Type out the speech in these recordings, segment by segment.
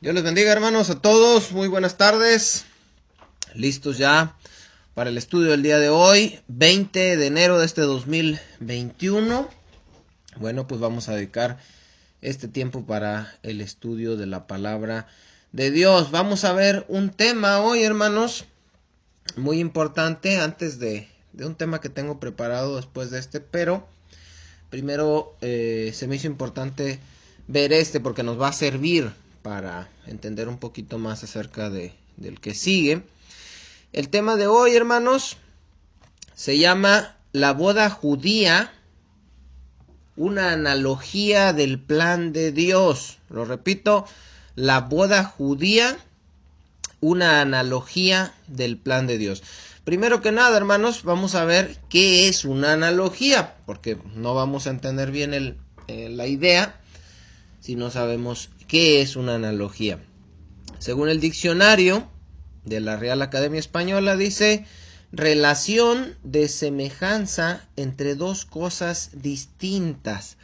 Dios les bendiga, hermanos, a todos. Muy buenas tardes. Listos ya para el estudio del día de hoy, 20 de enero de este 2021. Bueno, pues vamos a dedicar este tiempo para el estudio de la palabra de Dios. Vamos a ver un tema hoy, hermanos, muy importante antes de un tema que tengo preparado después de este, pero primero se me hizo importante ver este porque nos va a servir para entender un poquito más acerca del que sigue. El tema de hoy, hermanos, se llama la boda judía, una analogía del plan de Dios. Lo repito, la boda judía, una analogía del plan de Dios. Primero que nada, hermanos, vamos a ver qué es una analogía, porque no vamos a entender bien la idea si no sabemos qué es una analogía. Según el diccionario de la Real Academia Española, dice: relación de semejanza entre dos cosas distintas.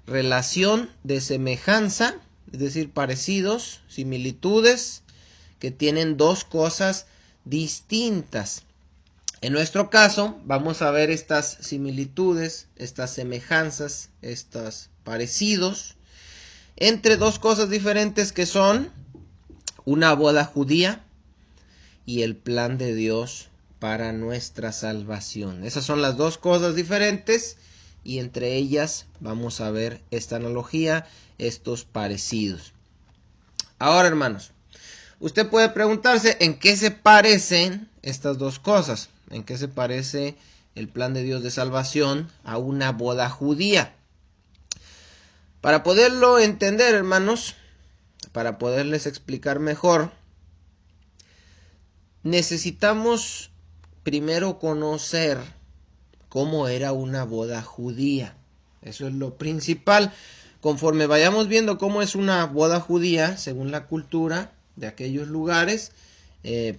Relación de semejanza, es decir, parecidos, similitudes, que tienen dos cosas distintas. En nuestro caso, vamos a ver estas similitudes, estas semejanzas, estos parecidos entre dos cosas diferentes que son una boda judía y el plan de Dios para nuestra salvación. Esas son las dos cosas diferentes y entre ellas vamos a ver esta analogía, estos parecidos. Ahora, hermanos, usted puede preguntarse en qué se parecen estas dos cosas. ¿En qué se parece el plan de Dios de salvación a una boda judía? Para poderlo entender, hermanos, para poderles explicar mejor, necesitamos primero conocer cómo era una boda judía. Eso es lo principal. Conforme vayamos viendo cómo es una boda judía, según la cultura de aquellos lugares,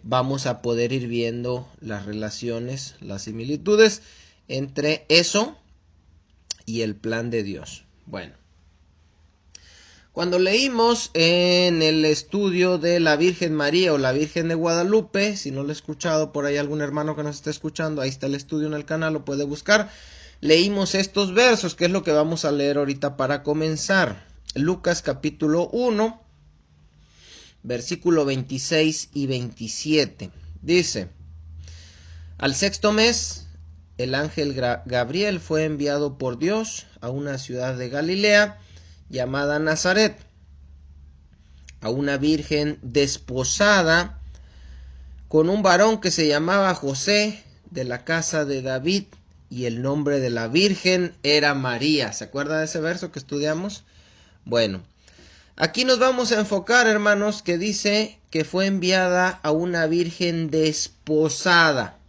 vamos a poder ir viendo las relaciones, las similitudes entre eso y el plan de Dios. Bueno, cuando leímos en el estudio de la Virgen María o la Virgen de Guadalupe, si no lo he escuchado, por ahí algún hermano que nos está escuchando, ahí está el estudio en el canal, lo puede buscar. Leímos estos versos, que es lo que vamos a leer ahorita para comenzar. Lucas capítulo 1, versículo 26 y 27. Dice: al sexto mes, el ángel Gabriel fue enviado por Dios a una ciudad de Galilea llamada Nazaret, a una virgen desposada con un varón que se llamaba José, de la casa de David, y el nombre de la virgen era María. ¿Se acuerda de ese verso que estudiamos? Bueno, aquí nos vamos a enfocar, hermanos, que dice que fue enviada a una virgen desposada.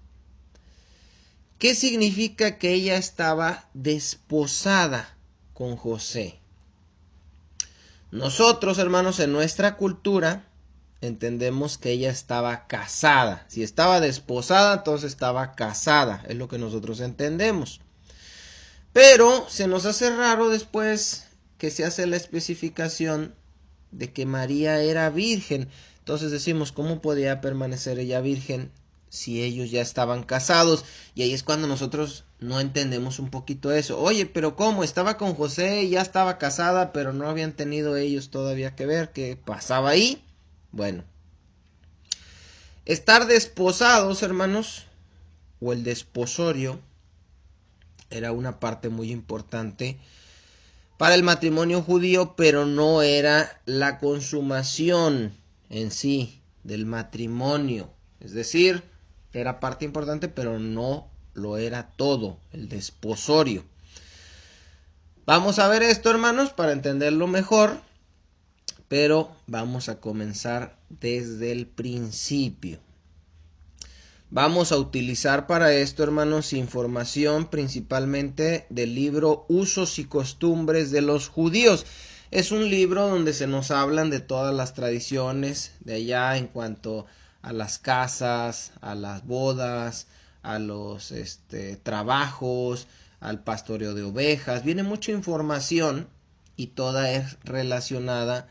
¿Qué significa que ella estaba desposada con José? Nosotros, hermanos, en nuestra cultura entendemos que ella estaba casada. Si estaba desposada, entonces estaba casada. Es lo que nosotros entendemos. Pero se nos hace raro después que se hace la especificación de que María era virgen. Entonces decimos, ¿cómo podía permanecer ella virgen si ellos ya estaban casados? Y ahí es cuando nosotros no entendemos un poquito eso. Oye, pero ¿cómo? Estaba con José y ya estaba casada, pero no habían tenido ellos todavía que ver. ¿Qué pasaba ahí? Bueno, estar desposados, hermanos, o el desposorio, era una parte muy importante para el matrimonio judío, pero no era la consumación en sí del matrimonio. Es decir, era parte importante, pero no lo era todo, el desposorio. Vamos a ver esto, hermanos, para entenderlo mejor, pero vamos a comenzar desde el principio. Vamos a utilizar para esto, hermanos, información principalmente del libro Usos y Costumbres de los Judíos. Es un libro donde se nos hablan de todas las tradiciones de allá en cuanto a las casas, a las bodas, a los trabajos, al pastoreo de ovejas. Viene mucha información y toda es relacionada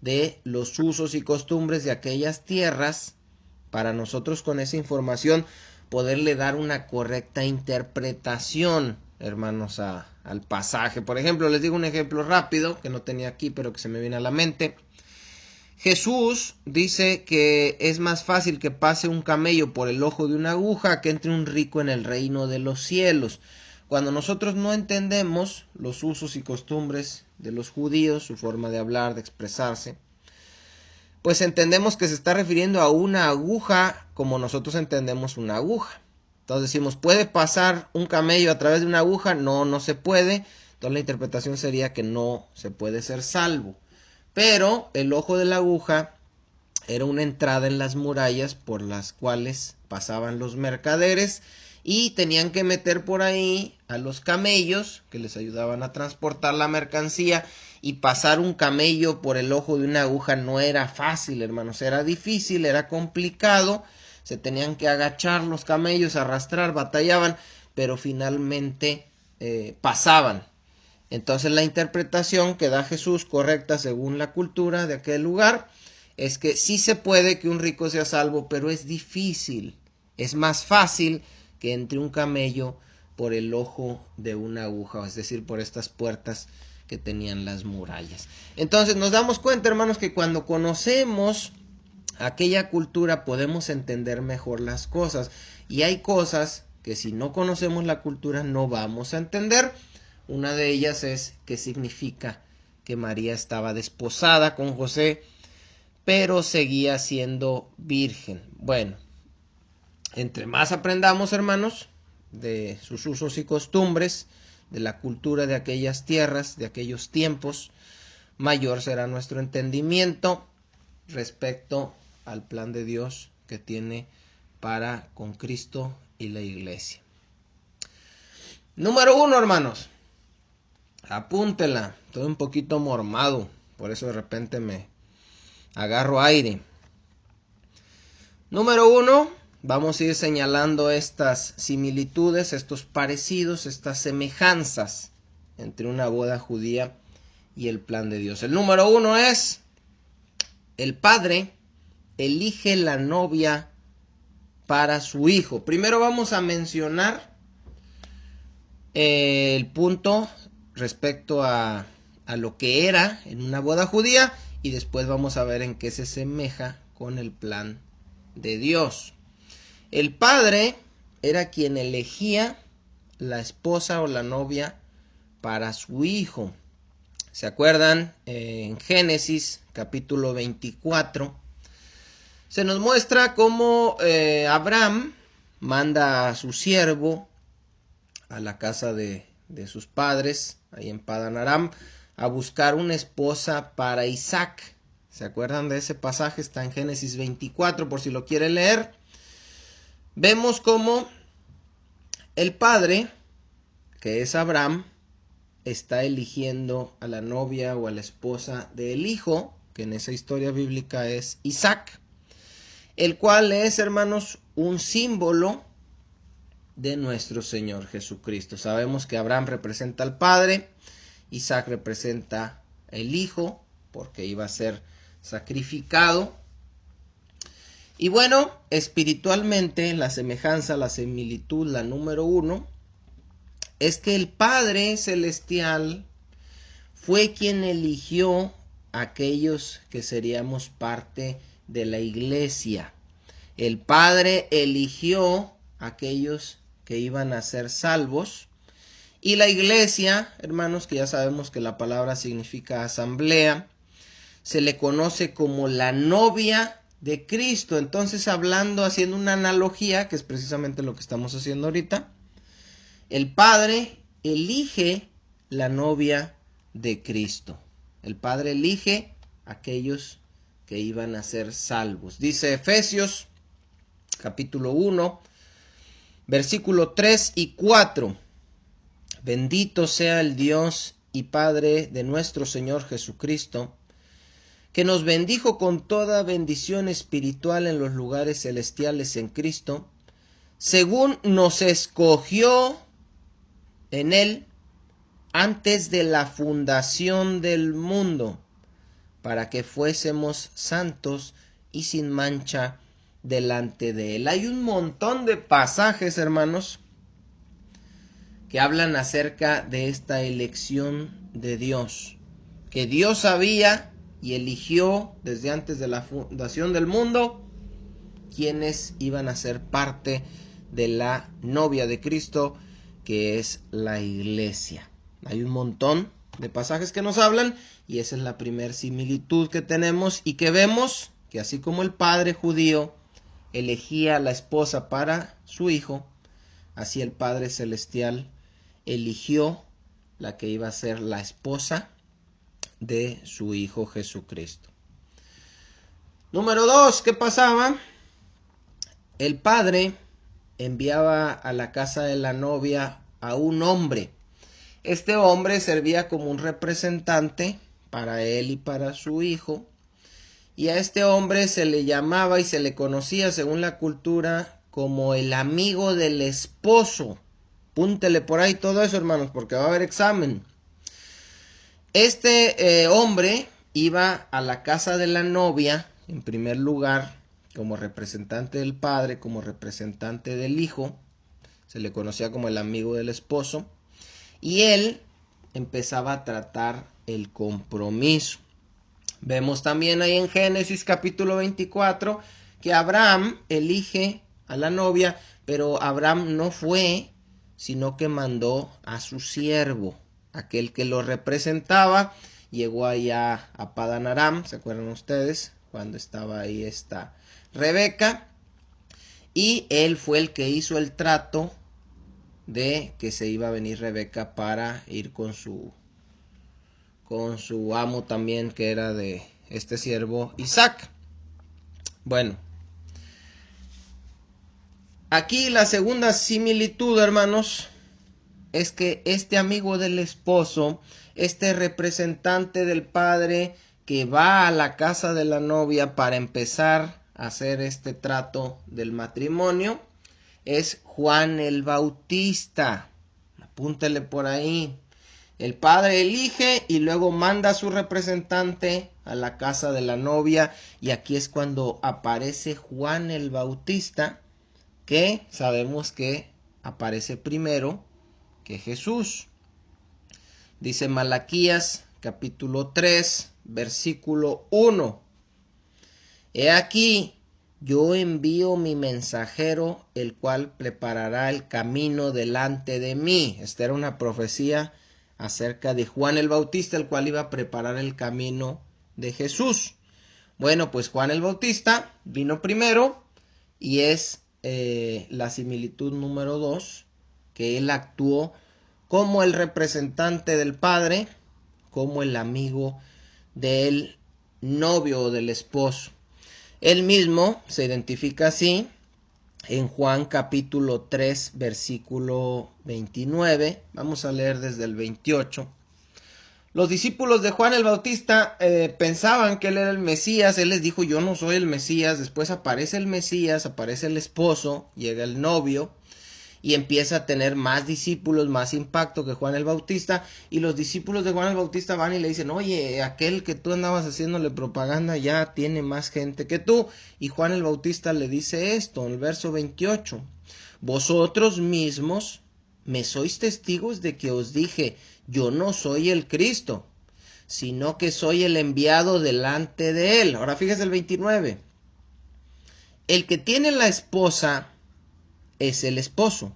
de los usos y costumbres de aquellas tierras, para nosotros con esa información poderle dar una correcta interpretación, hermanos, al pasaje. Por ejemplo, les digo un ejemplo rápido que no tenía aquí, pero que se me viene a la mente. Jesús dice que es más fácil que pase un camello por el ojo de una aguja que entre un rico en el reino de los cielos. Cuando nosotros no entendemos los usos y costumbres de los judíos, su forma de hablar, de expresarse, pues entendemos que se está refiriendo a una aguja como nosotros entendemos una aguja. Entonces decimos, ¿puede pasar un camello a través de una aguja? No, no se puede. Entonces la interpretación sería que no se puede ser salvo. Pero el ojo de la aguja era una entrada en las murallas por las cuales pasaban los mercaderes y tenían que meter por ahí a los camellos que les ayudaban a transportar la mercancía, y pasar un camello por el ojo de una aguja no era fácil, hermanos, era difícil, era complicado, se tenían que agachar los camellos, arrastrar, batallaban, pero finalmente pasaban. Entonces la interpretación que da Jesús, correcta según la cultura de aquel lugar, es que sí se puede que un rico sea salvo, pero es difícil. Es más fácil que entre un camello por el ojo de una aguja, es decir, por estas puertas que tenían las murallas. Entonces nos damos cuenta, hermanos, que cuando conocemos aquella cultura podemos entender mejor las cosas. Y hay cosas que si no conocemos la cultura no vamos a entender. Una de ellas es qué significa que María estaba desposada con José, pero seguía siendo virgen. Bueno, entre más aprendamos, hermanos, de sus usos y costumbres, de la cultura de aquellas tierras, de aquellos tiempos, mayor será nuestro entendimiento respecto al plan de Dios que tiene para con Cristo y la iglesia. Número 1, hermanos. Apúntela, estoy un poquito mormado, por eso de repente me agarro aire. Número 1, vamos a ir señalando estas similitudes, estos parecidos, estas semejanzas entre una boda judía y el plan de Dios. El número 1 es, el padre elige la novia para su hijo. Primero vamos a mencionar el punto respecto a lo que era en una boda judía, y después vamos a ver en qué se asemeja con el plan de Dios. El padre era quien elegía la esposa o la novia para su hijo. ¿Se acuerdan? En Génesis capítulo 24 se nos muestra cómo Abraham manda a su siervo a la casa de sus padres, ahí en Padan Aram, a buscar una esposa para Isaac. ¿Se acuerdan de ese pasaje? Está en Génesis 24, por si lo quieren leer. Vemos cómo el padre, que es Abraham, está eligiendo a la novia o a la esposa del hijo, que en esa historia bíblica es Isaac, el cual es, hermanos, un símbolo de nuestro Señor Jesucristo. Sabemos que Abraham representa al Padre, Isaac representa el Hijo, porque iba a ser sacrificado. Y bueno, espiritualmente la semejanza, la similitud, la número 1, es que el Padre Celestial fue quien eligió a aquellos que seríamos parte de la iglesia. El Padre eligió a aquellos que iban a ser salvos, y la iglesia, hermanos, que ya sabemos que la palabra significa asamblea, se le conoce como la novia de Cristo. Entonces, haciendo una analogía, que es precisamente lo que estamos haciendo ahorita, el Padre elige la novia de Cristo. El Padre elige a aquellos que iban a ser salvos. Dice Efesios capítulo 1, versículo 3 y 4. Bendito sea el Dios y Padre de nuestro Señor Jesucristo, que nos bendijo con toda bendición espiritual en los lugares celestiales en Cristo, según nos escogió en Él antes de la fundación del mundo, para que fuésemos santos y sin mancha delante de Él. Hay un montón de pasajes, hermanos, que hablan acerca de esta elección de Dios, que Dios sabía y eligió desde antes de la fundación del mundo quienes iban a ser parte de la novia de Cristo, que es la iglesia. Hay un montón de pasajes que nos hablan, y esa es la primera similitud que tenemos y que vemos, que así como el padre judío elegía a la esposa para su hijo, así el Padre Celestial eligió la que iba a ser la esposa de su Hijo Jesucristo. Número 2, ¿qué pasaba? El padre enviaba a la casa de la novia a un hombre. Este hombre servía como un representante para él y para su hijo. Y a este hombre se le llamaba y se le conocía, según la cultura, como el amigo del esposo. Púntele por ahí todo eso, hermanos, porque va a haber examen. Este hombre iba a la casa de la novia, en primer lugar, como representante del padre, como representante del hijo. Se le conocía como el amigo del esposo. Y él empezaba a tratar el compromiso. Vemos también ahí en Génesis capítulo 24 que Abraham elige a la novia, pero Abraham no fue, sino que mandó a su siervo, aquel que lo representaba. Llegó allá a Padán Aram, ¿se acuerdan ustedes? Cuando estaba ahí esta Rebeca, y él fue el que hizo el trato de que se iba a venir Rebeca para ir con su amo también, que era de este siervo Isaac. Bueno, aquí la segunda similitud, hermanos, es que este amigo del esposo, este representante del padre que va a la casa de la novia para empezar a hacer este trato del matrimonio, es Juan el Bautista. Apúntele por ahí. El padre elige y luego manda a su representante a la casa de la novia, y aquí es cuando aparece Juan el Bautista, que sabemos que aparece primero que Jesús. Dice Malaquías capítulo 3 versículo 1: He aquí, yo envío mi mensajero, el cual preparará el camino delante de mí. Esta era una profecía acerca de Juan el Bautista, el cual iba a preparar el camino de Jesús. Bueno, pues Juan el Bautista vino primero, y es la similitud número 2, que él actuó como el representante del padre, como el amigo del novio o del esposo. Él mismo se identifica así en Juan capítulo 3 versículo 29. Vamos a leer desde el 28. Los discípulos de Juan el Bautista pensaban que él era el Mesías. Él les dijo: yo no soy el Mesías. Después aparece el Mesías, aparece el esposo, llega el novio y empieza a tener más discípulos, más impacto que Juan el Bautista. Y los discípulos de Juan el Bautista van y le dicen: oye, aquel que tú andabas haciéndole propaganda ya tiene más gente que tú. Y Juan el Bautista le dice esto en el verso 28: vosotros mismos me sois testigos de que os dije: yo no soy el Cristo, sino que soy el enviado delante de él. Ahora fíjese el 29. El que tiene la esposa es el esposo,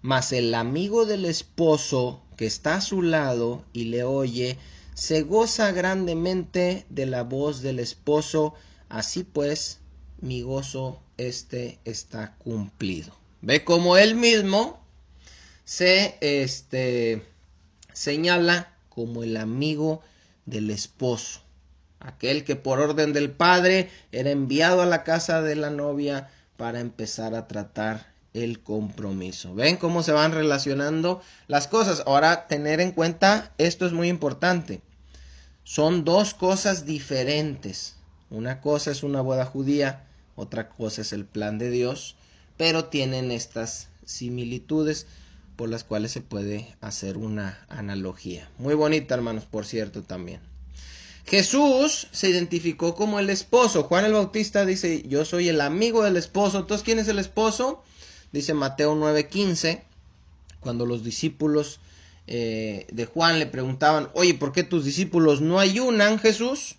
mas el amigo del esposo que está a su lado y le oye, se goza grandemente de la voz del esposo. Así pues, mi gozo está cumplido. Ve cómo él mismo se señala como el amigo del esposo, aquel que por orden del padre era enviado a la casa de la novia para empezar a tratar el compromiso. ¿Ven cómo se van relacionando las cosas? Ahora, tener en cuenta, esto es muy importante. Son dos cosas diferentes. Una cosa es una boda judía, otra cosa es el plan de Dios, pero tienen estas similitudes por las cuales se puede hacer una analogía. Muy bonita, hermanos, por cierto, también. Jesús se identificó como el esposo. Juan el Bautista dice, yo soy el amigo del esposo. Entonces, ¿quién es el esposo? Dice Mateo 9:15, cuando los discípulos de Juan le preguntaban, oye, ¿por qué tus discípulos no ayunan, Jesús?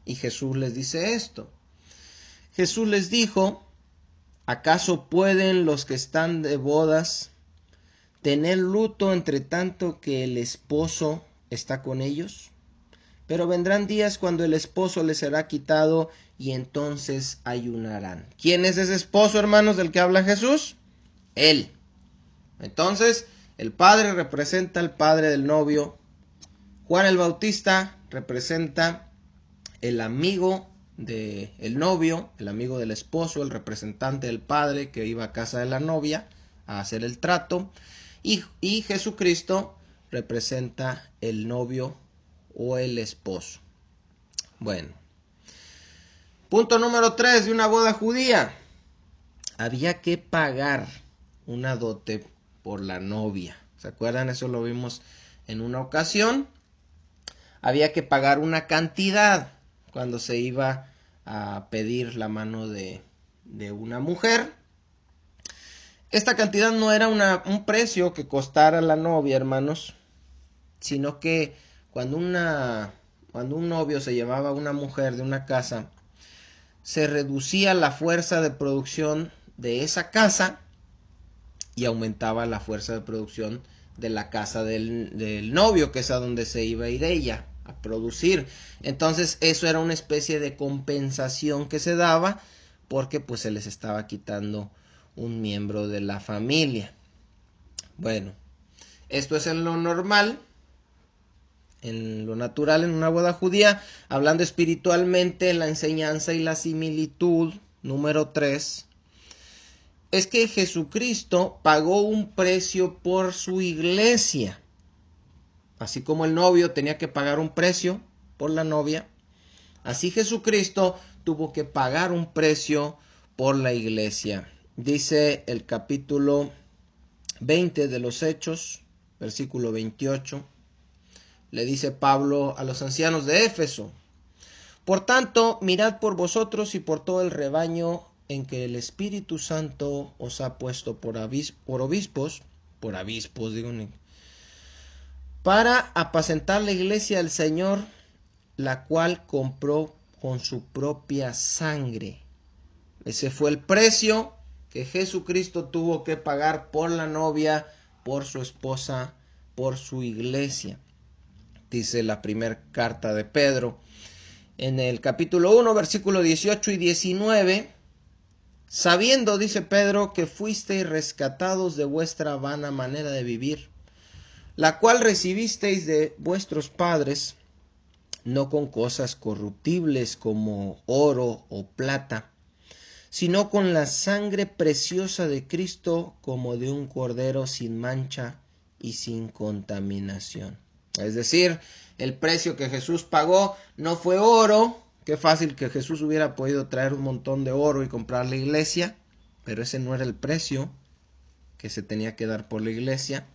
Y Jesús les dice esto. Jesús les dijo, ¿acaso pueden los que están de bodas tener luto entre tanto que el esposo está con ellos? Pero vendrán días cuando el esposo les será quitado y entonces ayunarán. ¿Quién es ese esposo, hermanos, del que habla Jesús? Él. Entonces, el padre representa al padre del novio. Juan el Bautista representa el amigo del novio, el amigo del esposo, el representante del padre que iba a casa de la novia a hacer el trato. Y Jesucristo representa el novio o el esposo. Bueno. Punto número 3 de una boda judía. Había que pagar una dote por la novia. ¿Se acuerdan? Eso lo vimos en una ocasión. Había que pagar una cantidad cuando se iba a pedir la mano de una mujer. Esta cantidad no era un precio que costara la novia, hermanos, sino que cuando un novio se llevaba a una mujer de una casa, se reducía la fuerza de producción de esa casa y aumentaba la fuerza de producción de la casa del novio, que es a donde se iba a ir ella a producir. Entonces eso era una especie de compensación que se daba porque pues se les estaba quitando un miembro de la familia. Bueno, esto es en lo normal, en lo natural en una boda judía. Hablando espiritualmente, la enseñanza y la similitud número 3 es que Jesucristo pagó un precio por su iglesia. Así como el novio tenía que pagar un precio por la novia, así Jesucristo tuvo que pagar un precio por la iglesia. Dice el capítulo 20 de los Hechos, versículo 28. Le dice Pablo a los ancianos de Éfeso: por tanto, mirad por vosotros y por todo el rebaño en que el Espíritu Santo os ha puesto por obispos, para apacentar la iglesia del Señor, la cual compró con su propia sangre. Ese fue el precio que Jesucristo tuvo que pagar por la novia, por su esposa, por su iglesia. Dice la primera carta de Pedro, en el capítulo 1, versículo 18 y 19, sabiendo, dice Pedro, que fuisteis rescatados de vuestra vana manera de vivir, la cual recibisteis de vuestros padres, no con cosas corruptibles como oro o plata, sino con la sangre preciosa de Cristo, como de un cordero sin mancha y sin contaminación. Es decir, el precio que Jesús pagó no fue oro. Qué fácil que Jesús hubiera podido traer un montón de oro y comprar la iglesia, pero ese no era el precio que se tenía que dar por la iglesia.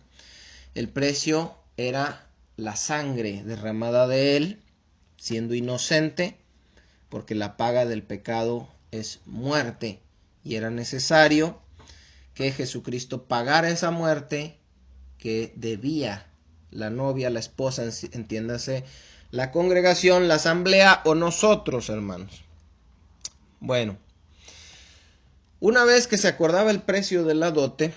El precio era la sangre derramada de él, siendo inocente, porque la paga del pecado es muerte, y era necesario que Jesucristo pagara esa muerte que debía la novia, la esposa, entiéndase, la congregación, la asamblea o nosotros, hermanos. Bueno, una vez que se acordaba el precio de la dote,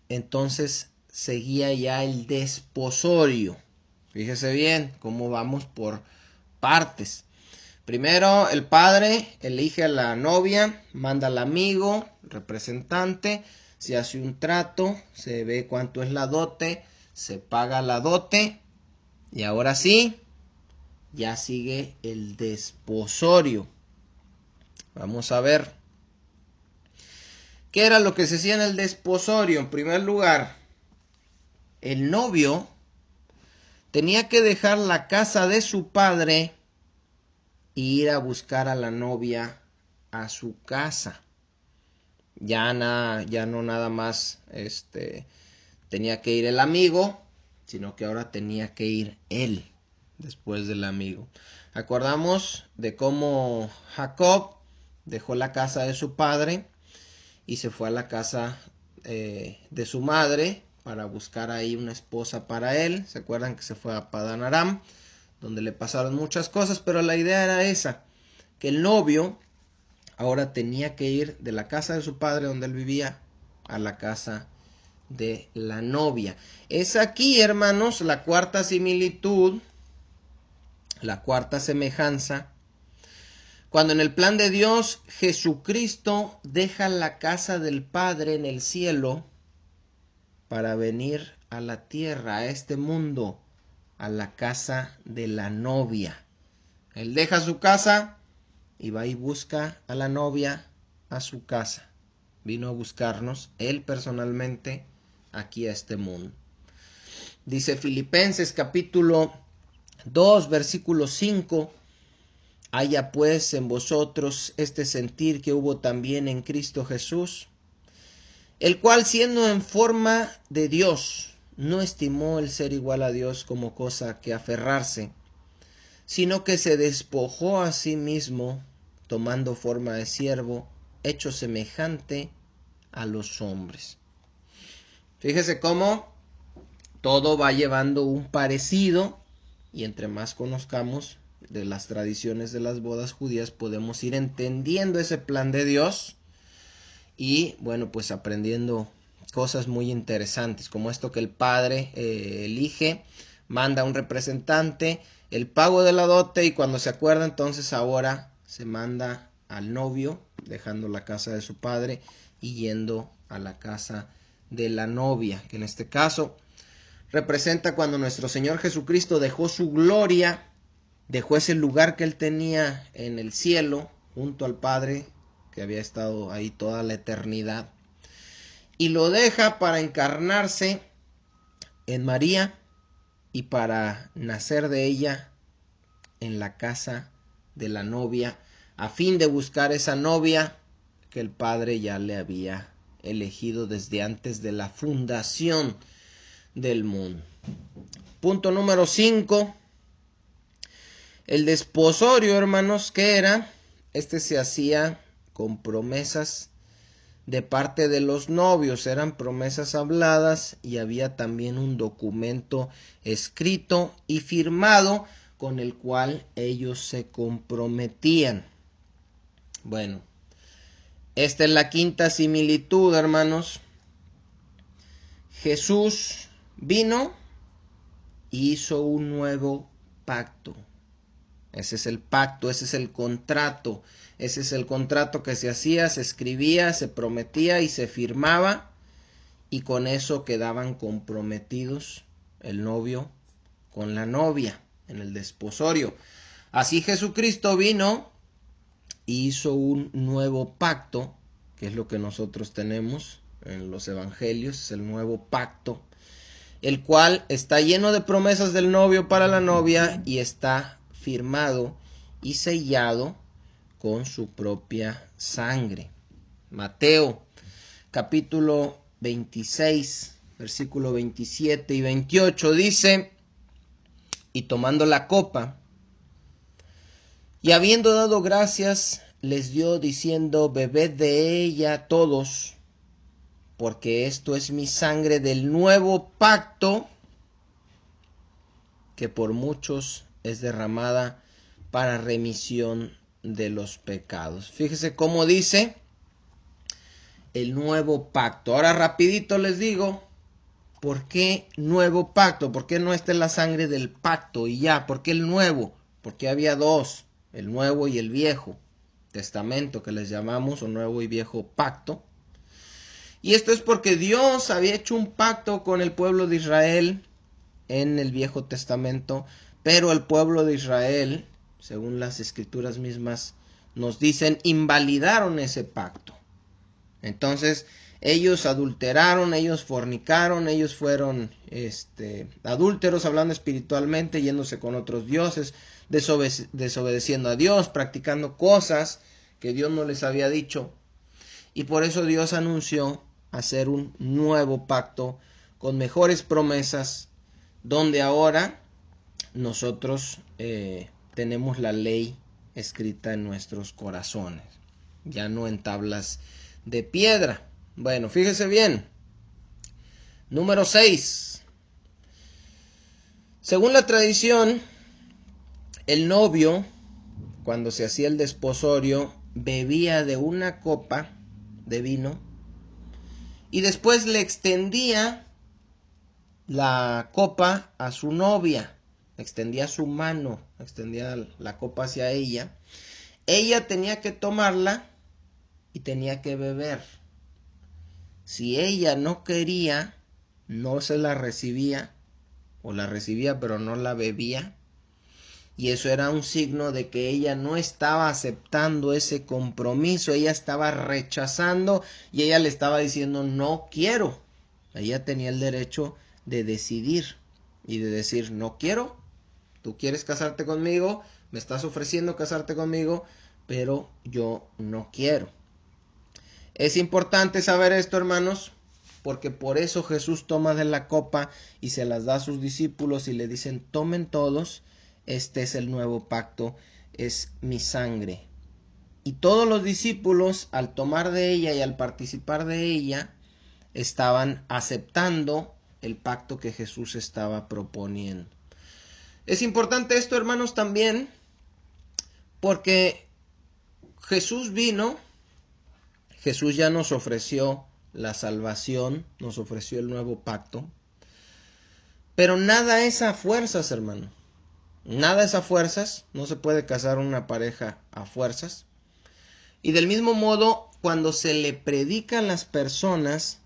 entonces seguía ya el desposorio. Fíjese bien cómo vamos por partes. Primero, el padre elige a la novia, manda al amigo, representante, se hace un trato, se ve cuánto es la dote, se paga la dote y ahora sí, ya sigue el desposorio. Vamos a ver. ¿Qué era lo que se hacía en el desposorio? En primer lugar, el novio tenía que dejar la casa de su padre e ir a buscar a la novia a su casa. Ya no nada más tenía que ir el amigo, sino que ahora tenía que ir él. después del amigo. Acordamos de cómo Jacob dejó la casa de su padre y se fue a la casa de su madre para buscar ahí una esposa para él. ¿Se acuerdan que se fue a Padán Aram, donde le pasaron muchas cosas? Pero la idea era esa, que el novio ahora tenía que ir de la casa de su padre donde él vivía a la casa de la novia. Es aquí, hermanos, la cuarta similitud, la cuarta semejanza, cuando en el plan de Dios Jesucristo deja la casa del Padre en el cielo para venir a la tierra, a este mundo, a la casa de la novia. Él deja su casa y va y busca a la novia a su casa. Vino a buscarnos, él personalmente, aquí a este mundo. Dice Filipenses capítulo 2, versículo 5. Haya pues en vosotros este sentir que hubo también en Cristo Jesús, el cual siendo en forma de Dios, no estimó el ser igual a Dios como cosa que aferrarse, sino que se despojó a sí mismo, tomando forma de siervo, hecho semejante a los hombres. Fíjese cómo todo va llevando un parecido, y entre más conozcamos de las tradiciones de las bodas judías, podemos ir entendiendo ese plan de Dios y, bueno, pues aprendiendo cosas muy interesantes, como esto que el padre elige, manda a un representante, el pago de la dote, y cuando se acuerda, entonces ahora se manda al novio, dejando la casa de su padre y yendo a la casa de la novia, que en este caso representa cuando nuestro Señor Jesucristo dejó su gloria, dejó ese lugar que él tenía en el cielo, junto al Padre, que había estado ahí toda la eternidad, y lo deja para encarnarse en María y para nacer de ella en la casa de la novia, a fin de buscar esa novia que el Padre ya le había elegido desde antes de la fundación del mundo. Punto número 5. El desposorio, hermanos, ¿qué era? Este se hacía con promesas de parte de los novios, eran promesas habladas y había también un documento escrito y firmado con el cual ellos se comprometían. Bueno, esta es la quinta similitud, hermanos. Jesús vino y hizo un nuevo pacto. Ese es el pacto, ese es el contrato. Ese es el contrato que se hacía, se escribía, se prometía y se firmaba. Y con eso quedaban comprometidos el novio con la novia en el desposorio. Así Jesucristo vino y hizo un nuevo pacto, que es lo que nosotros tenemos en los evangelios, es el nuevo pacto, el cual está lleno de promesas del novio para la novia y está firmado y sellado con su propia sangre. Mateo capítulo 26, versículo 27 y 28 dice: y tomando la copa, y habiendo dado gracias, les dio diciendo: bebed de ella todos, porque esto es mi sangre del nuevo pacto, que por muchos es derramada para remisión de los pecados. Fíjese cómo dice el nuevo pacto. Ahora rapidito les digo, ¿por qué nuevo pacto? ¿Por qué no está la sangre del pacto y ya? ¿Por qué el nuevo? Porque había dos, el nuevo y el viejo testamento, que les llamamos, o nuevo y viejo pacto. Y esto es porque Dios había hecho un pacto con el pueblo de Israel en el Viejo Testamento, pero el pueblo de Israel, según las escrituras mismas nos dicen, invalidaron ese pacto. Entonces ellos adulteraron, ellos fornicaron, ellos fueron adúlteros, hablando espiritualmente, yéndose con otros dioses, desobedeciendo a Dios, practicando cosas que Dios no les había dicho. Y por eso Dios anunció hacer un nuevo pacto con mejores promesas, donde ahora nosotros tenemos la ley escrita en nuestros corazones, ya no en tablas de piedra. Bueno, fíjese bien. Número 6. Según la tradición, el novio, cuando se hacía el desposorio, bebía de una copa de vino y después le extendía la copa a su novia, extendía su mano, extendía la copa hacia ella. Ella tenía que tomarla y tenía que beber. Si ella no quería, no se la recibía, o la recibía pero no la bebía, y eso era un signo de que ella no estaba aceptando ese compromiso, ella estaba rechazando y ella le estaba diciendo no quiero. Ella tenía el derecho de decidir y de decir no quiero, tú quieres casarte conmigo, me estás ofreciendo casarte conmigo, pero yo no quiero. Es importante saber esto, hermanos, porque por eso Jesús toma de la copa y se las da a sus discípulos y le dicen tomen todos, este es el nuevo pacto, es mi sangre. Y todos los discípulos al tomar de ella y al participar de ella estaban aceptando el pacto que Jesús estaba proponiendo. Es importante esto, hermanos, también porque Jesús vino, Jesús ya nos ofreció la salvación, nos ofreció el nuevo pacto, pero nada es a fuerzas, hermano. Nada es a fuerzas, no se puede casar una pareja a fuerzas. Y del mismo modo, cuando se le predica a las personas,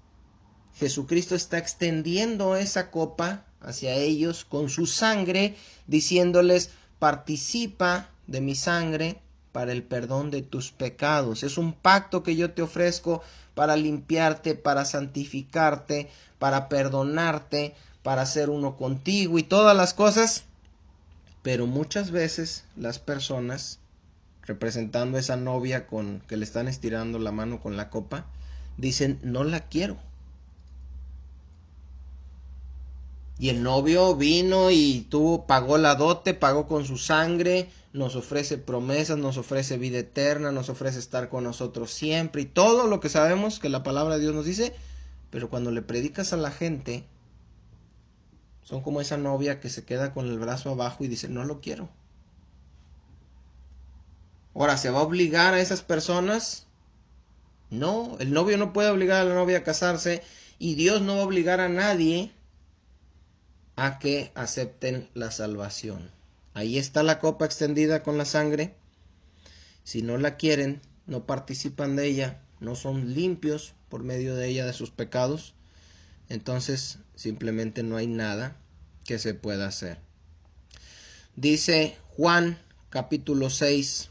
Jesucristo está extendiendo esa copa hacia ellos con su sangre, diciéndoles, participa de mi sangre para el perdón de tus pecados. Es un pacto que yo te ofrezco para limpiarte, para santificarte, para perdonarte, para ser uno contigo y todas las cosas. Pero muchas veces las personas, representando a esa novia con que le están estirando la mano con la copa, dicen, no la quiero. Y el novio vino y pagó la dote, pagó con su sangre, nos ofrece promesas, nos ofrece vida eterna, nos ofrece estar con nosotros siempre y todo lo que sabemos que la palabra de Dios nos dice, pero cuando le predicas a la gente, son como esa novia que se queda con el brazo abajo y dice, no lo quiero. Ahora, ¿se va a obligar a esas personas? No, el novio no puede obligar a la novia a casarse y Dios no va a obligar a nadie a que acepten la salvación. Ahí está la copa extendida con la sangre. Si no la quieren, no participan de ella, no son limpios por medio de ella de sus pecados, entonces simplemente no hay nada que se pueda hacer. Dice Juan capítulo 6,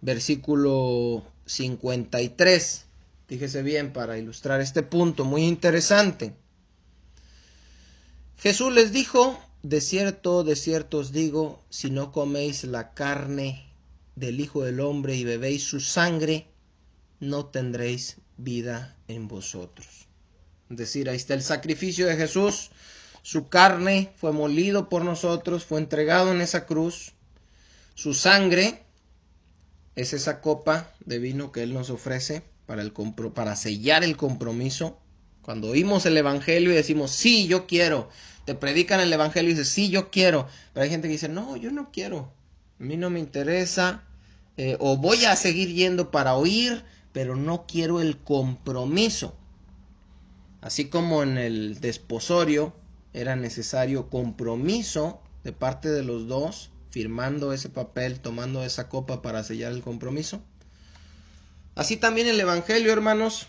versículo 53. Fíjese bien para ilustrar este punto muy interesante. Jesús les dijo, de cierto os digo, si no coméis la carne del Hijo del Hombre y bebéis su sangre, no tendréis vida en vosotros. Es decir, ahí está el sacrificio de Jesús, su carne fue molido por nosotros, fue entregado en esa cruz, su sangre es esa copa de vino que Él nos ofrece para sellar el compromiso. Cuando oímos el Evangelio y decimos, sí, yo quiero, te predican el Evangelio y dices, sí, yo quiero, pero hay gente que dice, no, yo no quiero, a mí no me interesa, o voy a seguir yendo para oír, pero no quiero el compromiso. Así como en el desposorio era necesario compromiso de parte de los dos, firmando ese papel, tomando esa copa para sellar el compromiso. Así también el Evangelio, hermanos,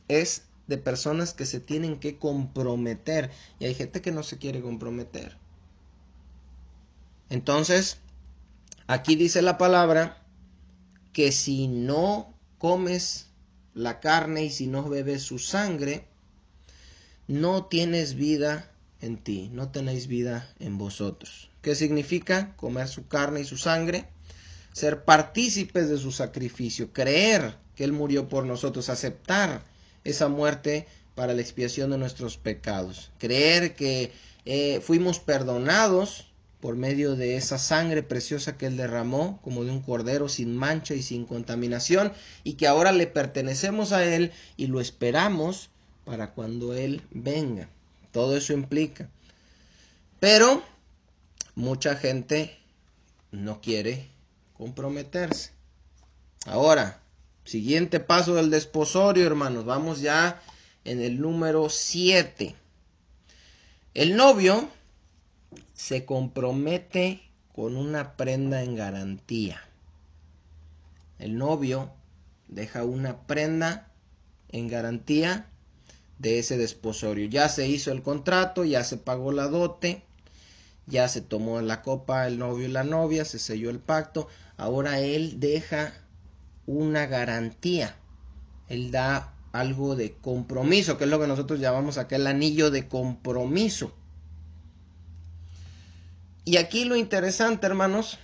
es de personas que se tienen que comprometer. Y hay gente que no se quiere comprometer. Entonces, aquí dice la palabra que si no comes la carne y si no bebes su sangre, no tienes vida en ti, no tenéis vida en vosotros. ¿Qué significa? Comer su carne y su sangre, ser partícipes de su sacrificio, creer que Él murió por nosotros, aceptar esa muerte para la expiación de nuestros pecados. Creer que fuimos perdonados por medio de esa sangre preciosa que Él derramó, como de un cordero sin mancha y sin contaminación, y que ahora le pertenecemos a Él y lo esperamos para cuando Él venga. Todo eso implica. Pero mucha gente no quiere comprometerse. Ahora, siguiente paso del desposorio, hermanos. Vamos ya en el número 7. El novio se compromete con una prenda en garantía. El novio deja una prenda en garantía de ese desposorio. Ya se hizo el contrato, ya se pagó la dote, ya se tomó la copa el novio y la novia, se selló el pacto. Ahora él deja una garantía. Él da algo de compromiso, que es lo que nosotros llamamos acá el anillo de compromiso. Y aquí lo interesante, hermanos,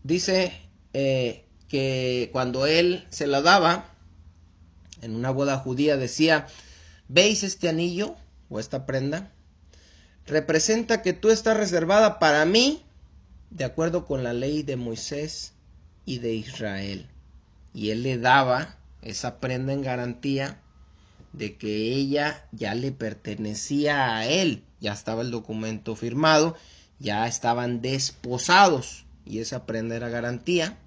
dice que cuando él se la daba, en una boda judía decía, ¿veis este anillo o esta prenda? Representa que tú estás reservada para mí de acuerdo con la ley de Moisés y de Israel. Y él le daba esa prenda en garantía de que ella ya le pertenecía a él. Ya estaba el documento firmado, ya estaban desposados y esa prenda era garantía.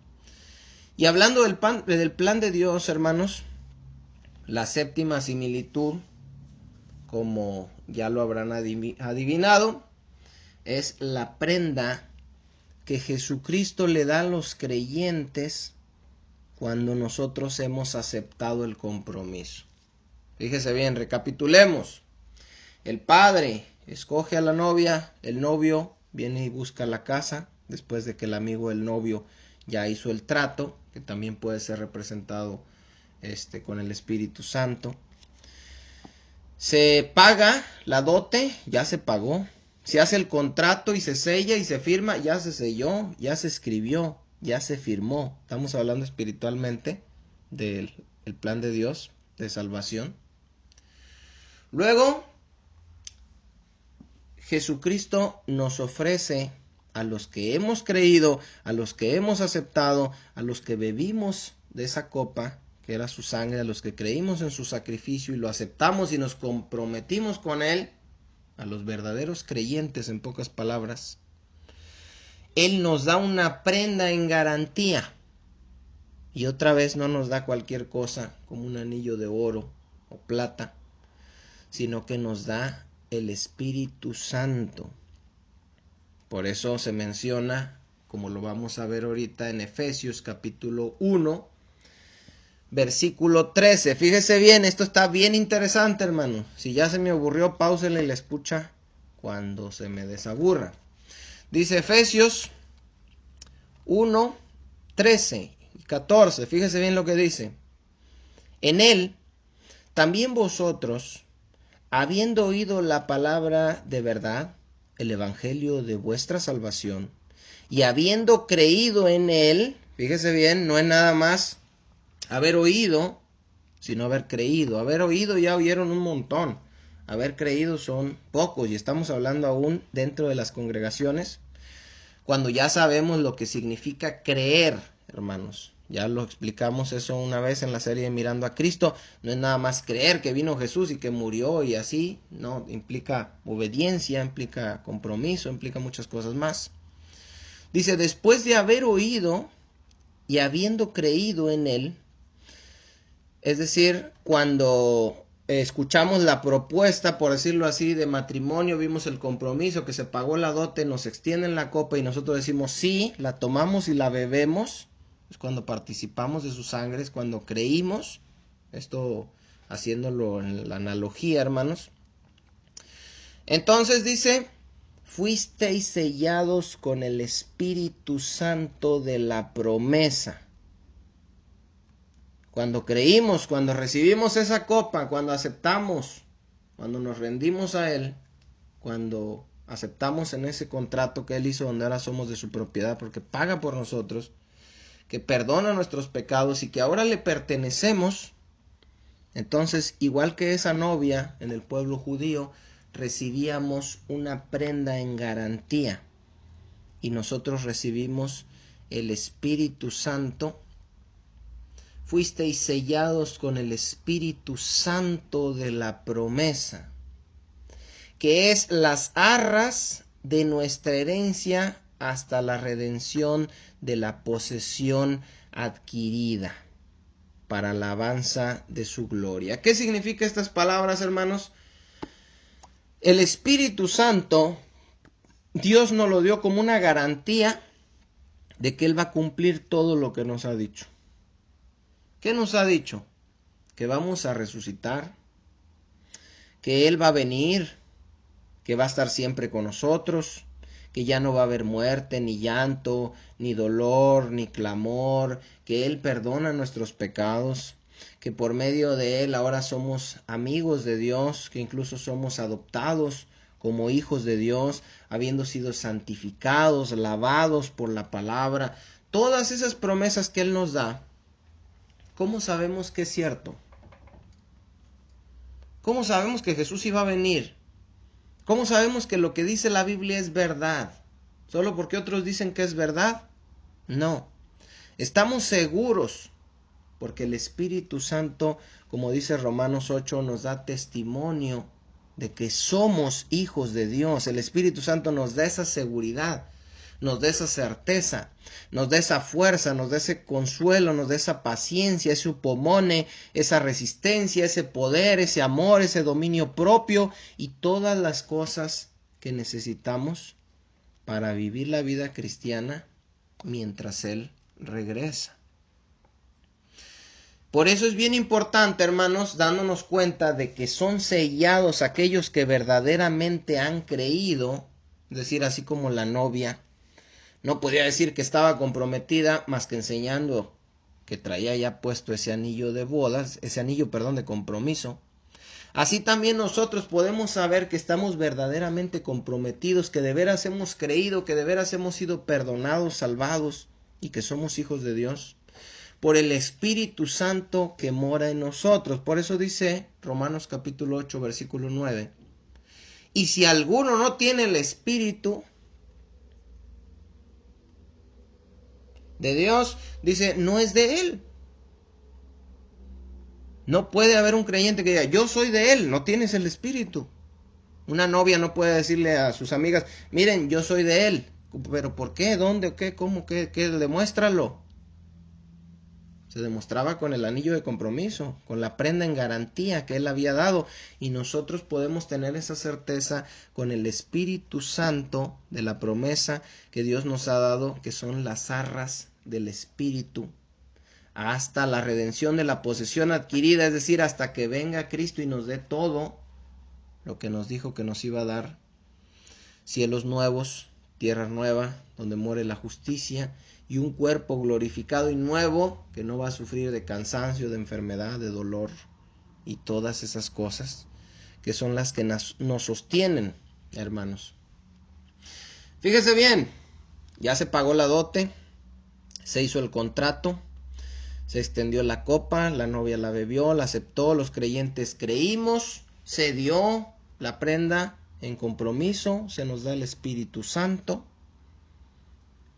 Y hablando del plan de Dios, hermanos, la séptima similitud, como ya lo habrán adivinado, es la prenda que Jesucristo le da a los creyentes cuando nosotros hemos aceptado el compromiso. Fíjese bien, recapitulemos. El padre escoge a la novia, el novio viene y busca la casa, después de que el amigo del novio ya hizo el trato, que también puede ser representado con el Espíritu Santo. Se paga la dote, ya se pagó. Se hace el contrato y se sella y se firma, ya se selló, ya se escribió, ya se firmó. Estamos hablando espiritualmente del plan de Dios de salvación. Luego, Jesucristo nos ofrece a los que hemos creído, a los que hemos aceptado, a los que bebimos de esa copa, que era su sangre, a los que creímos en su sacrificio y lo aceptamos y nos comprometimos con Él, a los verdaderos creyentes, en pocas palabras, Él nos da una prenda en garantía. Y otra vez no nos da cualquier cosa como un anillo de oro o plata, sino que nos da el Espíritu Santo. Por eso se menciona, como lo vamos a ver ahorita en Efesios capítulo 1, versículo 13. Fíjese bien, esto está bien interesante, hermano. Si ya se me aburrió, páusele y la escucha cuando se me desaburra. Dice Efesios 1, 13 y 14. Fíjese bien lo que dice. En él, también vosotros, habiendo oído la palabra de verdad, el evangelio de vuestra salvación, y habiendo creído en él, fíjese bien, no es nada más haber oído, sino haber creído. Haber oído ya oyeron un montón. Haber creído son pocos y estamos hablando aún dentro de las congregaciones, cuando ya sabemos lo que significa creer, hermanos. Ya lo explicamos eso una vez en la serie de Mirando a Cristo. No es nada más creer que vino Jesús y que murió y así. No, implica obediencia, implica compromiso, implica muchas cosas más. Dice, después de haber oído y habiendo creído en él, es decir, cuando escuchamos la propuesta, por decirlo así, de matrimonio, vimos el compromiso, que se pagó la dote, nos extienden la copa y nosotros decimos sí, la tomamos y la bebemos. Es cuando participamos de su sangre, es cuando creímos. Esto haciéndolo en la analogía, hermanos. Entonces dice, fuisteis sellados con el Espíritu Santo de la promesa. Cuando creímos, cuando recibimos esa copa, cuando aceptamos, cuando nos rendimos a Él, cuando aceptamos en ese contrato que Él hizo donde ahora somos de su propiedad porque paga por nosotros, que perdona nuestros pecados y que ahora le pertenecemos, Entonces, igual que esa novia en el pueblo judío, recibíamos una prenda en garantía y nosotros recibimos el Espíritu Santo. Fuisteis sellados con el Espíritu Santo de la promesa, que es las arras de nuestra herencia hasta la redención de la posesión adquirida, para la alabanza de su gloria. ¿Qué significa estas palabras, hermanos? El Espíritu Santo, Dios nos lo dio como una garantía de que Él va a cumplir todo lo que nos ha dicho. ¿Qué nos ha dicho? Que vamos a resucitar, que Él va a venir, que va a estar siempre con nosotros, que ya no va a haber muerte, ni llanto, ni dolor, ni clamor, que Él perdona nuestros pecados, que por medio de Él ahora somos amigos de Dios, que incluso somos adoptados como hijos de Dios, habiendo sido santificados, lavados por la palabra. Todas esas promesas que Él nos da, ¿cómo sabemos que es cierto? ¿Cómo sabemos que Jesús iba a venir? ¿Cómo sabemos que lo que dice la Biblia es verdad? ¿Solo porque otros dicen que es verdad? No. Estamos seguros porque el Espíritu Santo, como dice Romanos 8, nos da testimonio de que somos hijos de Dios. El Espíritu Santo nos da esa seguridad, nos da esa certeza, nos da esa fuerza, nos da ese consuelo, nos da esa paciencia, ese upomone, esa resistencia, ese poder, ese amor, ese dominio propio y todas las cosas que necesitamos para vivir la vida cristiana mientras Él regresa. Por eso es bien importante, hermanos, dándonos cuenta de que son sellados aquellos que verdaderamente han creído, es decir, así como la novia no podía decir que estaba comprometida más que enseñando que traía ya puesto ese anillo de bodas, de compromiso. Así también nosotros podemos saber que estamos verdaderamente comprometidos, que de veras hemos creído, que de veras hemos sido perdonados, salvados y que somos hijos de Dios por el Espíritu Santo que mora en nosotros. Por eso dice Romanos capítulo 8, versículo 9. Y si alguno no tiene el Espíritu de Dios, dice, no es de Él. No puede haber un creyente que diga, yo soy de Él, no tienes el Espíritu. Una novia no puede decirle a sus amigas, miren, yo soy de Él. ¿Pero por qué? ¿Dónde? ¿Qué? ¿Cómo? ¿Qué? Demuéstralo. Se demostraba con el anillo de compromiso, con la prenda en garantía que Él había dado. Y nosotros podemos tener esa certeza con el Espíritu Santo de la promesa que Dios nos ha dado, que son las arras del Espíritu, hasta la redención de la posesión adquirida, es decir, hasta que venga Cristo y nos dé todo lo que nos dijo que nos iba a dar: cielos nuevos, tierra nueva, donde muere la justicia, y un cuerpo glorificado y nuevo que no va a sufrir de cansancio, de enfermedad, de dolor y todas esas cosas que son las que nos sostienen, hermanos. Fíjese bien, ya se pagó la dote, se hizo el contrato, se extendió la copa, la novia la bebió, la aceptó, los creyentes creímos, se dio la prenda en compromiso, se nos da el Espíritu Santo.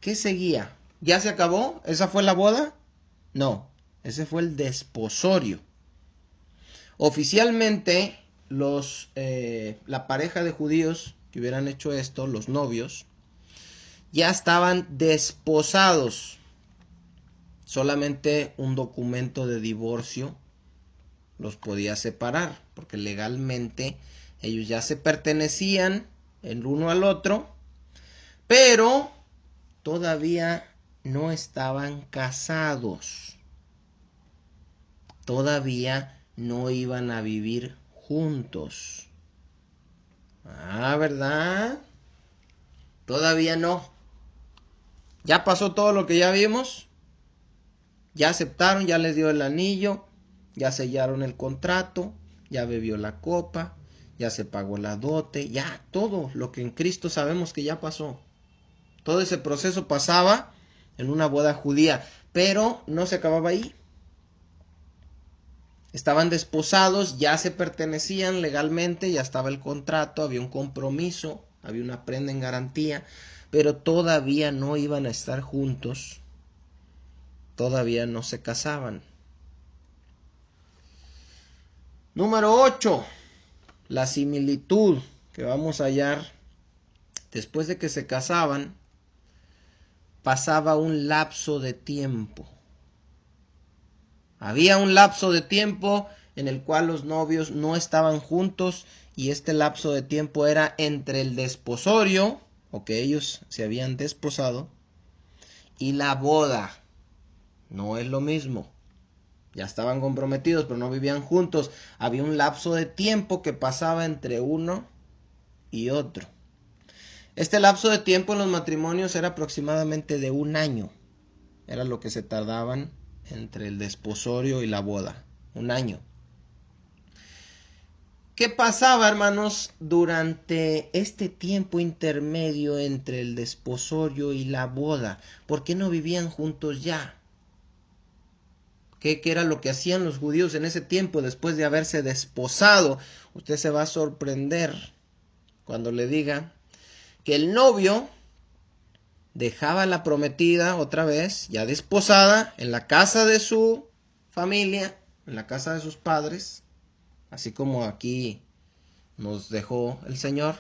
¿Qué seguía? ¿Ya se acabó? ¿Esa fue la boda? No, ese fue el desposorio. Oficialmente, la pareja de judíos que hubieran hecho esto, los novios, ya estaban desposados. Solamente un documento de divorcio los podía separar, porque legalmente ellos ya se pertenecían el uno al otro, pero todavía no estaban casados, todavía no iban a vivir juntos. Ah, ¿verdad? Todavía no. Ya pasó todo lo que ya vimos. Ya aceptaron, ya les dio el anillo, ya sellaron el contrato, ya bebió la copa, ya se pagó la dote, ya todo lo que en Cristo sabemos que ya pasó. Todo ese proceso pasaba en una boda judía, pero no se acababa ahí. estaban desposados, ya se pertenecían legalmente, ya estaba el contrato, había un compromiso, había una prenda en garantía, pero todavía no iban a estar juntos, todavía no se casaban. Número 8, la similitud que vamos a hallar. Después de que se casaban, pasaba un lapso de tiempo. Había un lapso de tiempo en el cual los novios no estaban juntos, y este lapso de tiempo era entre el desposorio, o que ellos se habían desposado, y la boda. No es lo mismo. Ya estaban comprometidos, pero no vivían juntos. Había un lapso de tiempo que pasaba entre uno y otro. Este lapso de tiempo en los matrimonios era aproximadamente de 1 año. Era lo que se tardaban entre el desposorio y la boda. 1 año. ¿Qué pasaba, hermanos, durante este tiempo intermedio entre el desposorio y la boda? ¿Por qué no vivían juntos ya? ¿Qué era lo que hacían los judíos en ese tiempo después de haberse desposado? Usted se va a sorprender cuando le diga que el novio dejaba a la prometida otra vez, ya desposada, en la casa de su familia, en la casa de sus padres, así como aquí nos dejó el Señor,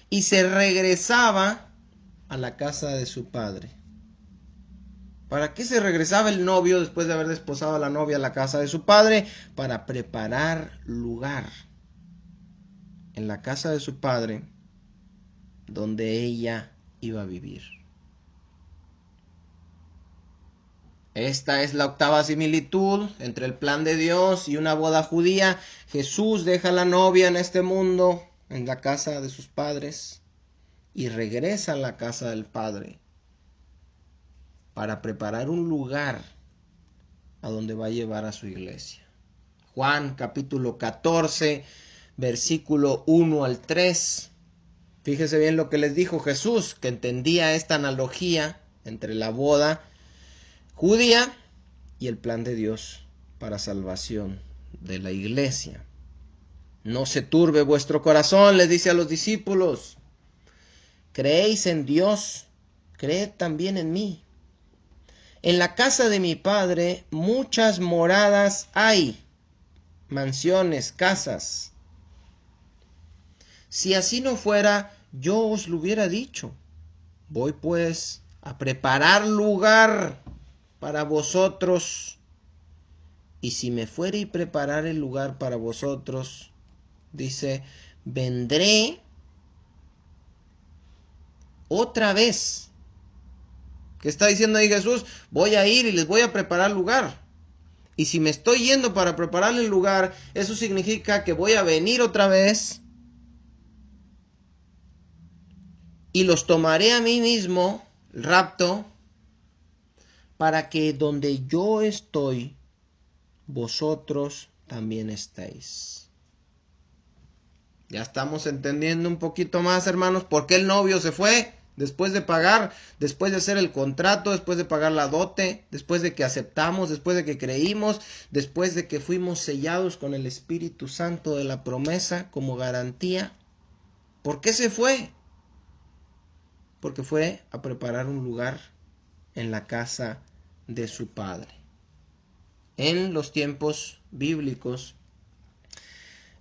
y se regresaba a la casa de su padre. ¿Para qué se regresaba el novio después de haber desposado a la novia a la casa de su padre? Para preparar lugar en la casa de su padre donde ella iba a vivir. Esta es la 8ª similitud entre el plan de Dios y una boda judía. Jesús deja a la novia en este mundo, en la casa de sus padres, y regresa a la casa del Padre para preparar un lugar a donde va a llevar a su iglesia. Juan capítulo 14, versículo 1 al 3. Fíjese bien lo que les dijo Jesús, que entendía esta analogía entre la boda judía y el plan de Dios para salvación de la iglesia. No se turbe vuestro corazón, les dice a los discípulos. Creéis en Dios, creed también en mí. En la casa de mi Padre muchas moradas hay, mansiones, casas. Si así no fuera, yo os lo hubiera dicho. Voy pues a preparar lugar para vosotros. Y si me fuere y preparar el lugar para vosotros, dice, vendré otra vez. ¿Qué está diciendo ahí Jesús? Voy a ir y les voy a preparar lugar. Y si me estoy yendo para preparar el lugar, eso significa que voy a venir otra vez y los tomaré a mí mismo, el rapto, para que donde yo estoy, vosotros también estéis. Ya estamos entendiendo un poquito más, hermanos, por qué el novio se fue después de pagar, después de hacer el contrato, después de pagar la dote, después de que aceptamos, después de que creímos, después de que fuimos sellados con el Espíritu Santo de la promesa como garantía. ¿Por qué se fue? Porque fue a preparar un lugar en la casa de su Padre. En los tiempos bíblicos,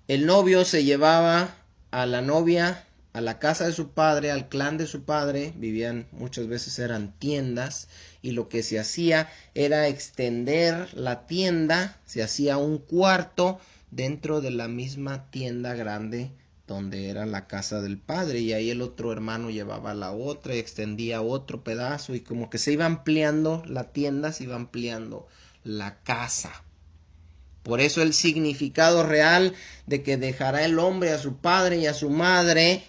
el novio se llevaba a la novia a la casa de su padre, al clan de su padre. Vivían, muchas veces eran tiendas, y lo que se hacía era extender la tienda, se hacía un cuarto dentro de la misma tienda grande donde era la casa del padre, y ahí el otro hermano llevaba la otra y extendía otro pedazo, y como que se iba ampliando la tienda, se iba ampliando la casa. Por eso el significado real de que dejará el hombre a su padre y a su madre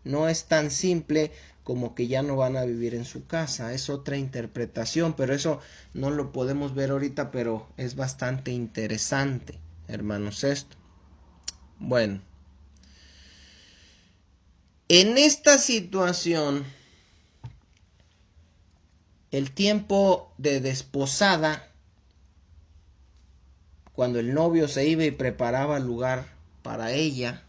no es tan simple como que ya no van a vivir en su casa. Es otra interpretación, pero eso no lo podemos ver ahorita, pero es bastante interesante, hermanos, esto. Bueno, en esta situación, el tiempo de desposada cuando el novio se iba y preparaba el lugar para ella,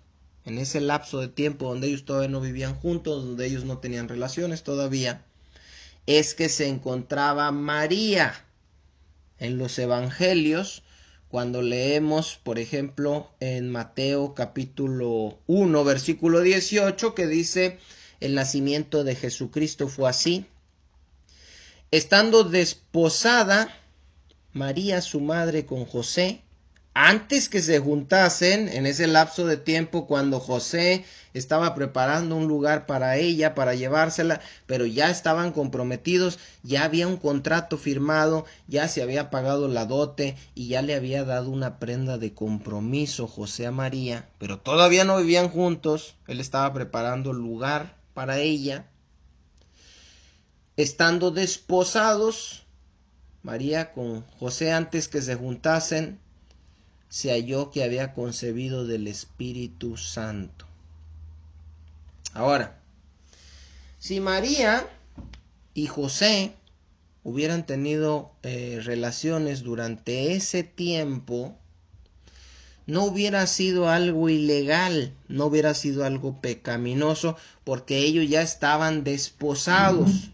en ese lapso de tiempo donde ellos todavía no vivían juntos, donde ellos no tenían relaciones todavía, es que se encontraba María. En los evangelios, cuando leemos, por ejemplo, en Mateo capítulo 1, versículo 18, que dice, el nacimiento de Jesucristo fue así: estando desposada María su madre con José, antes que se juntasen, en ese lapso de tiempo cuando José estaba preparando un lugar para ella, para llevársela, pero ya estaban comprometidos, ya había un contrato firmado, ya se había pagado la dote y ya le había dado una prenda de compromiso José a María, pero todavía no vivían juntos, él estaba preparando el lugar para ella. Estando desposados, María con José, antes que se juntasen, se halló que había concebido del Espíritu Santo. Ahora, si María y José hubieran tenido relaciones durante ese tiempo, no hubiera sido algo ilegal, no hubiera sido algo pecaminoso, porque ellos ya estaban desposados.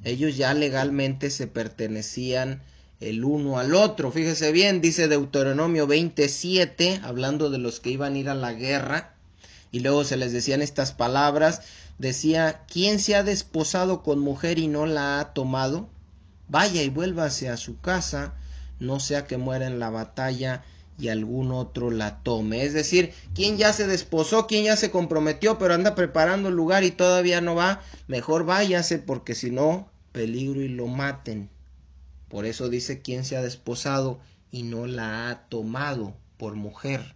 Ellos ya legalmente se pertenecían el uno al otro. Fíjese bien, dice Deuteronomio 27, hablando de los que iban a ir a la guerra, y luego se les decían estas palabras, decía, ¿quién se ha desposado con mujer y no la ha tomado? Vaya y vuélvase a su casa, no sea que muera en la batalla y algún otro la tome. Es decir, ¿quién ya se desposó, quién ya se comprometió, pero anda preparando el lugar y todavía no va? Mejor váyase, porque si no, peligro y lo maten. Por eso dice, ¿quién se ha desposado y no la ha tomado por mujer?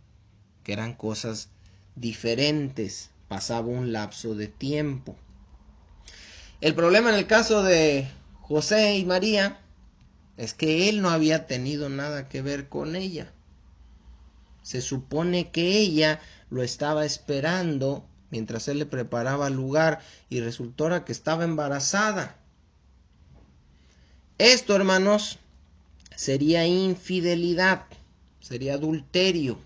Que eran cosas diferentes, pasaba un lapso de tiempo. El problema en el caso de José y María es que él no había tenido nada que ver con ella. Se supone que ella lo estaba esperando mientras él le preparaba el lugar y resultó que estaba embarazada. Esto, hermanos, sería infidelidad, sería adulterio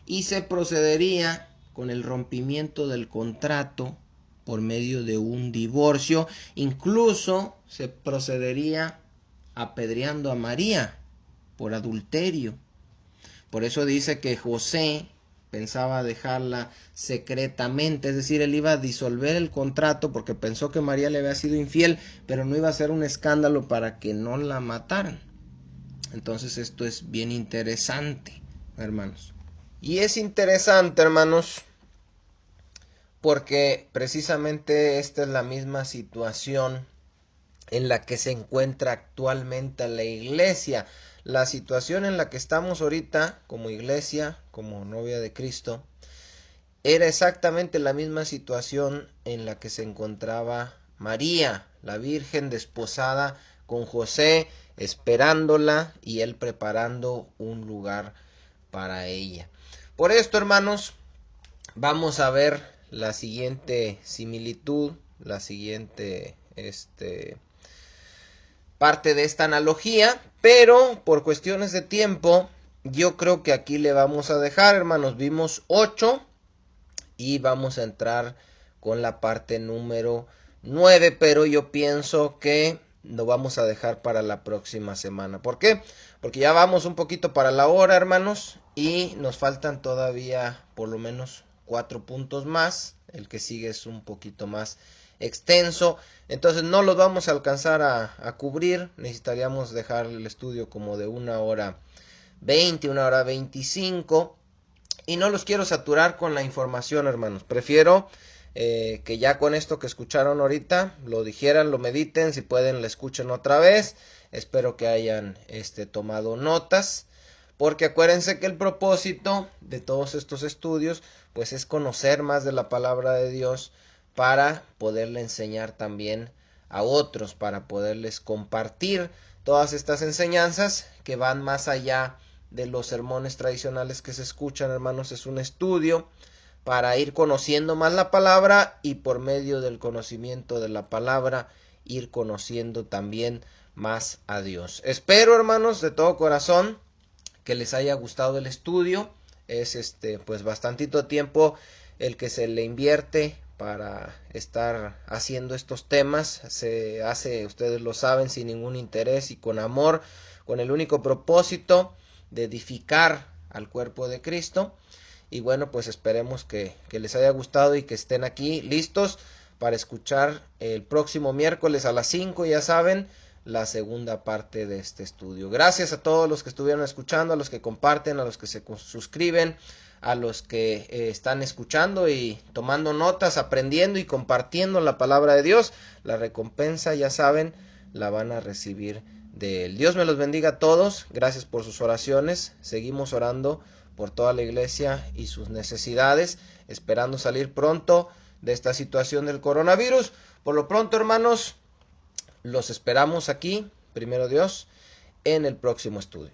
y se procedería con el rompimiento del contrato por medio de un divorcio. Incluso se procedería apedreando a María por adulterio. Por eso dice que José pensaba dejarla secretamente, es decir, él iba a disolver el contrato porque pensó que María le había sido infiel, pero no iba a ser un escándalo para que no la mataran. Entonces esto es bien interesante, hermanos. Y es interesante, hermanos, porque precisamente esta es la misma situación en la que se encuentra actualmente la iglesia. La situación en la que estamos ahorita como iglesia, como novia de Cristo, era exactamente la misma situación en la que se encontraba María, la Virgen desposada con José, esperándola y él preparando un lugar para ella. Por esto, hermanos, vamos a ver la siguiente similitud, la siguiente parte de esta analogía, pero por cuestiones de tiempo yo creo que aquí le vamos a dejar, hermanos. Vimos 8 y vamos a entrar con la parte número 9, pero yo pienso que lo vamos a dejar para la próxima semana. ¿Por qué? Porque ya vamos un poquito para la hora, hermanos, y nos faltan todavía por lo menos 4 puntos más. El que sigue es un poquito más extenso, entonces no los vamos a alcanzar a cubrir. Necesitaríamos dejar el estudio como de 1:20, 1:25, y no los quiero saturar con la información, hermanos. Prefiero que ya con esto que escucharon ahorita lo dijeran, lo mediten, si pueden lo escuchen otra vez. Espero que hayan tomado notas, porque acuérdense que el propósito de todos estos estudios pues es conocer más de la palabra de Dios, para poderle enseñar también a otros, para poderles compartir todas estas enseñanzas que van más allá de los sermones tradicionales que se escuchan, hermanos. Es un estudio para ir conociendo más la palabra y por medio del conocimiento de la palabra ir conociendo también más a Dios. Espero, hermanos, de todo corazón que les haya gustado el estudio. Es pues bastantito tiempo el que se le invierte para estar haciendo estos temas. Se hace, ustedes lo saben, sin ningún interés y con amor, con el único propósito de edificar al cuerpo de Cristo. Y bueno, pues esperemos que les haya gustado y que estén aquí listos para escuchar el próximo miércoles a las 5, ya saben, la segunda parte de este estudio. Gracias a todos los que estuvieron escuchando, a los que comparten, a los que se suscriben, a los que están escuchando y tomando notas, aprendiendo y compartiendo la palabra de Dios. La recompensa, ya saben, la van a recibir de Él. Dios me los bendiga a todos. Gracias por sus oraciones. Seguimos orando por toda la iglesia y sus necesidades, esperando salir pronto de esta situación del coronavirus. Por lo pronto, hermanos, los esperamos aquí, primero Dios, en el próximo estudio.